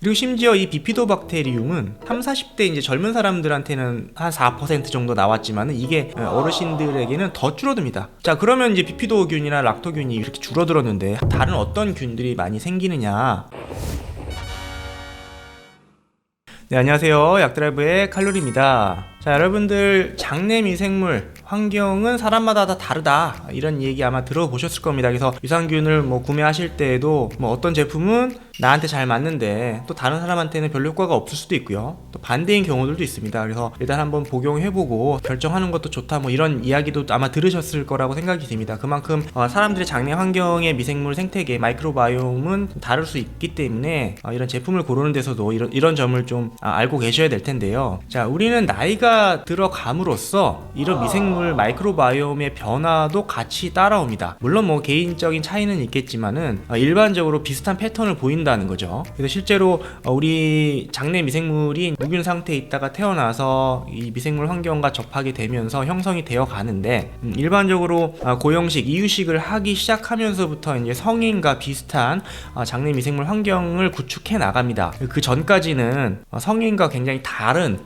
그리고 심지어 이 비피도박테리움은 30, 40대 이제 젊은 사람들한테는 한 4% 정도 나왔지만은 이게 어르신들에게는 더 줄어듭니다. 자, 그러면 이제 비피도균이나 락토균이 이렇게 줄어들었는데 다른 어떤 균들이 많이 생기느냐? 네, 안녕하세요. 약드라이브의 칼로리입니다. 자, 여러분들 장내 미생물 환경은 사람마다 다 다르다, 이런 얘기 아마 들어보셨을 겁니다. 그래서 유산균을 구매하실 때에도 어떤 제품은 나한테 잘 맞는데 또 다른 사람한테는 별로 효과가 없을 수도 있고요, 또 반대인 경우들도 있습니다. 그래서 일단 한번 복용해보고 결정하는 것도 좋다, 이런 이야기도 아마 들으셨을 거라고 생각이 듭니다. 그만큼 사람들의 장내 환경의 미생물 생태계, 마이크로바이옴은 다를 수 있기 때문에 이런 제품을 고르는 데서도 이런 점을 좀 알고 계셔야 될 텐데요. 자, 우리는 나이가 들어감으로써 이런 미생물 마이크로바이옴의 변화도 같이 따라옵니다. 물론 개인적인 차이는 있겠지만은 일반적으로 비슷한 패턴을 보인다는 거죠. 그래서 실제로 우리 장내 미생물이 무균 상태에 있다가 태어나서 이 미생물 환경과 접하게 되면서 형성이 되어 가는데, 일반적으로 고형식, 이유식을 하기 시작하면서부터 이제 성인과 비슷한 장내 미생물 환경을 구축해 나갑니다. 그 전까지는 성인과 굉장히 다른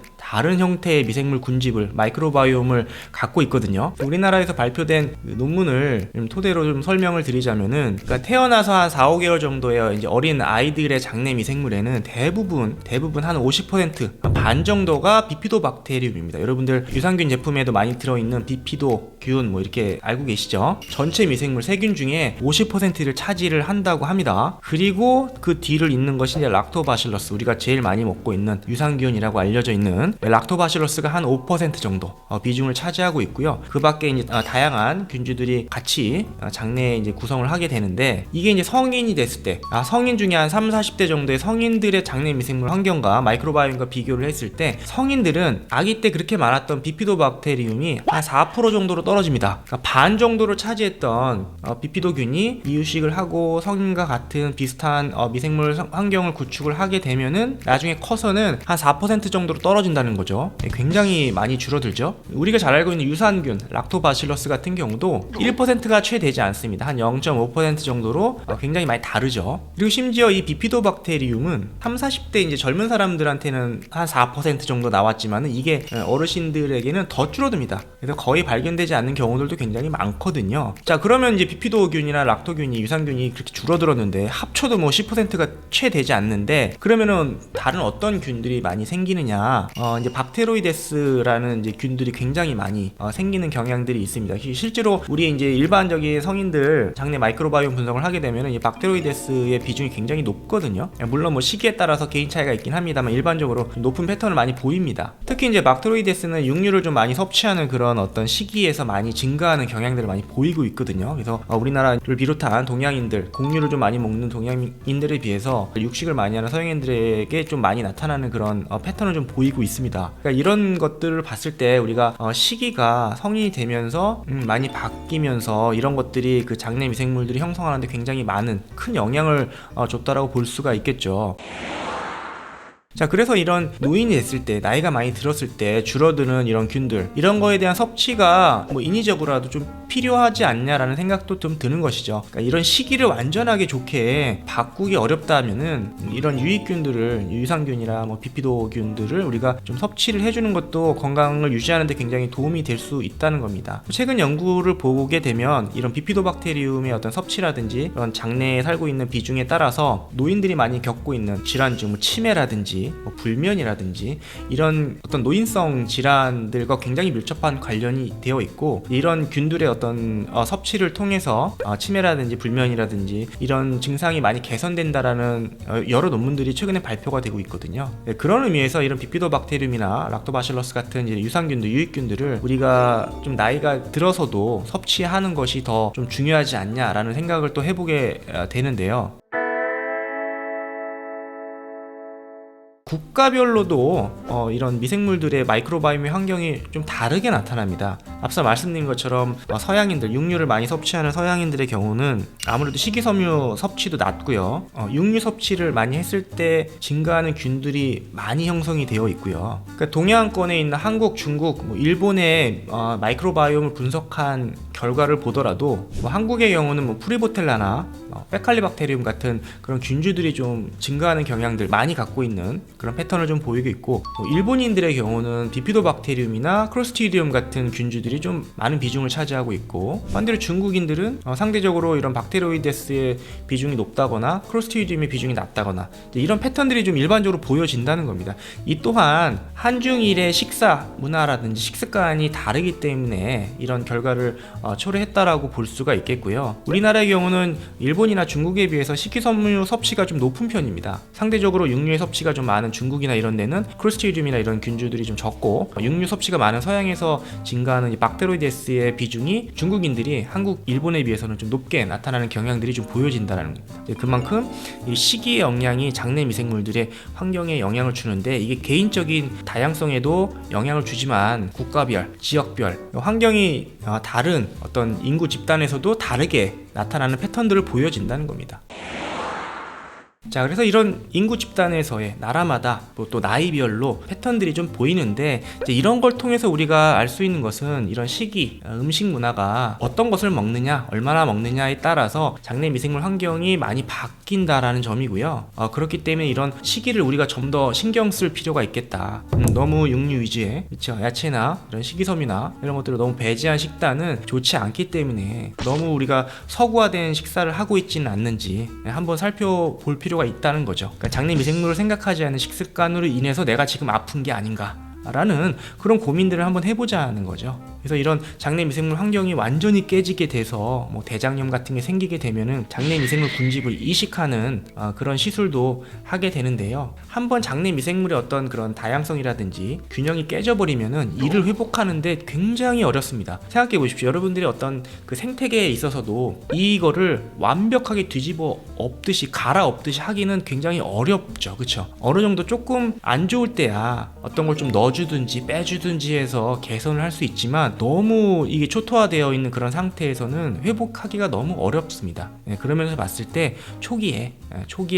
형태의 미생물 군집을, 마이크로바이옴을 갖고 있거든요. 우리나라에서 발표된 논문을 토대로 좀 설명을 드리자면은, 그러니까 태어나서 한 4, 5개월 정도의 이제 어린 아이들의 장내 미생물에는 대부분 한 50%, 반 정도가 비피도박테리움입니다. 여러분들 유산균 제품에도 많이 들어있는 비피도균 이렇게 알고 계시죠? 전체 미생물 세균 중에 50%를 차지를 한다고 합니다. 그리고 그 뒤를 잇는 것이 이제 락토바실러스, 우리가 제일 많이 먹고 있는 유산균이라고 알려져 있는 락토바실러스가 한 5% 정도 비중을 차지하고 있고요. 그 밖에 이제 다양한 균주들이 같이 장내에 이제 구성을 하게 되는데, 이게 이제 성인이 됐을 때, 성인 중에 한 30, 40대 정도의 성인들의 장내 미생물 환경과 마이크로바이옴과 비교를 했을 때 성인들은 아기 때 그렇게 많았던 비피도박테리움이 한 4% 정도로 떨어집니다. 그러니까 반 정도를 차지했던 비피도균이 이유식을 하고 성인과 같은 비슷한 미생물 환경을 구축을 하게 되면은 나중에 커서는 한 4% 정도로 떨어진다는 거죠. 굉장히 많이 줄어들죠. 우리가 잘 알고 있는 유산균, 락토바실러스 같은 경우도 1%가 채 되지 않습니다. 한 0.5% 정도로 굉장히 많이 다르죠. 그리고 심지어 이 비피도박테리움은 30, 40대 이제 젊은 사람들한테는 한 4% 정도 나왔지만은 이게 어르신들에게는 더 줄어듭니다. 그래서 거의 발견되지 않는 경우들도 굉장히 많거든요. 자, 그러면 이제 비피도균이나 락토균이, 유산균이 그렇게 줄어들었는데 합쳐도 10%가 채 되지 않는데, 그러면은 다른 어떤 균들이 많이 생기느냐? 이제 박테로이데스라는 이제 균들이 굉장히 많이 생기는 경향들이 있습니다. 실제로 우리 이제 일반적인 성인들 장내 마이크로바이옴 분석을 하게 되면은 이 박테로이데스의 비중이 굉장히 높거든요. 물론 시기에 따라서 개인 차이가 있긴 합니다만 일반적으로 높은 패턴을 많이 보입니다. 특히 이제 박테로이데스는 육류를 좀 많이 섭취하는 그런 어떤 시기에서 많이 증가하는 경향들을 많이 보이고 있거든요. 그래서 우리나라를 비롯한 동양인들, 곡류를 좀 많이 먹는 동양인들에 비해서 육식을 많이 하는 서양인들에게 좀 많이 나타나는 그런 패턴을 좀 보이고 있습니다. 그러니까 이런 것들을 봤을 때 우리가 시기가 성인이 되면서 많이 바뀌면서 이런 것들이 그 장내 미생물들이 형성하는데 굉장히 많은 큰 영향을 줬다라고 볼 수가 있겠죠. 자, 그래서 이런 노인이 됐을 때, 나이가 많이 들었을 때 줄어드는 이런 균들, 이런 거에 대한 섭취가 인위적으로라도 좀 필요하지 않냐라는 생각도 좀 드는 것이죠. 그러니까 이런 시기를 완전하게 좋게 바꾸기 어렵다면은 이런 유익균들을, 유산균이나 비피도균들을 우리가 좀 섭취를 해주는 것도 건강을 유지하는 데 굉장히 도움이 될 수 있다는 겁니다. 최근 연구를 보게 되면 이런 비피도박테리움의 어떤 섭취라든지 이런 장내에 살고 있는 비중에 따라서 노인들이 많이 겪고 있는 질환중, 치매라든지 불면이라든지 이런 어떤 노인성 질환들과 굉장히 밀접한 관련이 되어 있고, 이런 균들의 어떤 섭취를 통해서 치매라든지 불면이라든지 이런 증상이 많이 개선된다라는 여러 논문들이 최근에 발표가 되고 있거든요. 네, 그런 의미에서 이런 비피도박테리움이나 락토바실러스 같은 이제 유산균들, 유익균들을 우리가 좀 나이가 들어서도 섭취하는 것이 더 좀 중요하지 않냐라는 생각을 또 해보게 되는데요. 국가별로도 이런 미생물들의 마이크로바이옴의 환경이 좀 다르게 나타납니다. 앞서 말씀드린 것처럼 서양인들, 육류를 많이 섭취하는 서양인들의 경우는 아무래도 식이섬유 섭취도 낮고요. 육류 섭취를 많이 했을 때 증가하는 균들이 많이 형성이 되어 있고요. 그러니까 동양권에 있는 한국, 중국, 일본의 마이크로바이옴을 분석한 결과를 보더라도 한국의 경우는 프리보텔라나 페칼리박테리움 같은 그런 균주들이 좀 증가하는 경향들 많이 갖고 있는 그런 패턴을 좀 보이고 있고, 일본인들의 경우는 비피도박테리움이나 크로스트리디움 같은 균주들이 좀 많은 비중을 차지하고 있고, 반대로 중국인들은 상대적으로 이런 박테로이데스의 비중이 높다거나 크로스트리디움의 비중이 낮다거나 이런 패턴들이 좀 일반적으로 보여진다는 겁니다. 이 또한 한중일의 식사 문화라든지 식습관이 다르기 때문에 이런 결과를 초래했다라고 볼 수가 있겠고요. 우리나라의 경우는 일본이나 중국에 비해서 식이섬유 섭취가 좀 높은 편입니다. 상대적으로 육류의 섭취가 좀 많은 중국이나 이런 데는 크로스트리디움이나 이런 균주들이 좀 적고, 육류 섭취가 많은 서양에서 증가하는 이 박테로이데스의 비중이 중국인들이 한국, 일본에 비해서는 좀 높게 나타나는 경향들이 좀 보여진다는 겁니다. 그만큼 이 식이의 영향이 장내 미생물들의 환경에 영향을 주는데, 이게 개인적인 다양성에도 영향을 주지만 국가별, 지역별, 환경이 다른 어떤 인구 집단에서도 다르게 나타나는 패턴들을 보여진다는 겁니다. 자, 그래서 이런 인구 집단에서의 나라마다 또 나이별로 패턴들이 좀 보이는데, 이제 이런 걸 통해서 우리가 알 수 있는 것은 이런 식이, 음식 문화가 어떤 것을 먹느냐, 얼마나 먹느냐에 따라서 장내 미생물 환경이 많이 바뀐다라는 점이고요. 그렇기 때문에 이런 시기를 우리가 좀 더 신경 쓸 필요가 있겠다. 너무 육류 위주의, 그렇죠, 야채나 이런 식이섬유나 이런 것들을 너무 배제한 식단은 좋지 않기 때문에 너무 우리가 서구화된 식사를 하고 있지는 않는지 한번 살펴볼 필요가 있다는 거죠. 그러니까 장내 미생물을 생각하지 않는 식습관으로 인해서 내가 지금 아픈 게 아닌가 라는 그런 고민들을 한번 해보자는 거죠. 그래서 이런 장내 미생물 환경이 완전히 깨지게 돼서 대장염 같은 게 생기게 되면은 장내 미생물 군집을 이식하는 그런 시술도 하게 되는데요. 한번 장내 미생물의 어떤 그런 다양성이라든지 균형이 깨져버리면은 이를 회복하는데 굉장히 어렵습니다. 생각해 보십시오. 여러분들이 어떤 그 생태계에 있어서도 이거를 완벽하게 뒤집어 엎듯이 갈아엎듯이 하기는 굉장히 어렵죠. 그렇죠? 어느 정도 조금 안 좋을 때야 어떤 걸 좀 넣어주든지 빼주든지 해서 개선을 할 수 있지만, 너무 이게 초토화되어 있는 그런 상태에서는 회복하기가 너무 어렵습니다. 그러면서 봤을 때 초기에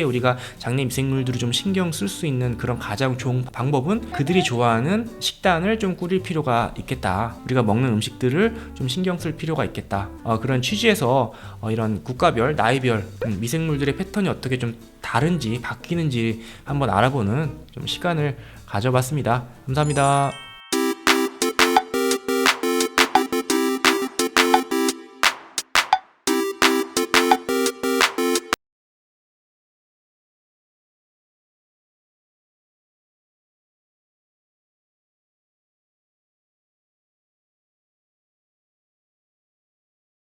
우리가 장내 미생물들을 좀 신경 쓸 수 있는 그런 가장 좋은 방법은 그들이 좋아하는 식단을 좀 꾸릴 필요가 있겠다. 우리가 먹는 음식들을 좀 신경 쓸 필요가 있겠다. 그런 취지에서 이런 국가별, 나이별 미생물들의 패턴이 어떻게 좀 다른지 바뀌는지 한번 알아보는 좀 시간을 가져봤습니다. 감사합니다.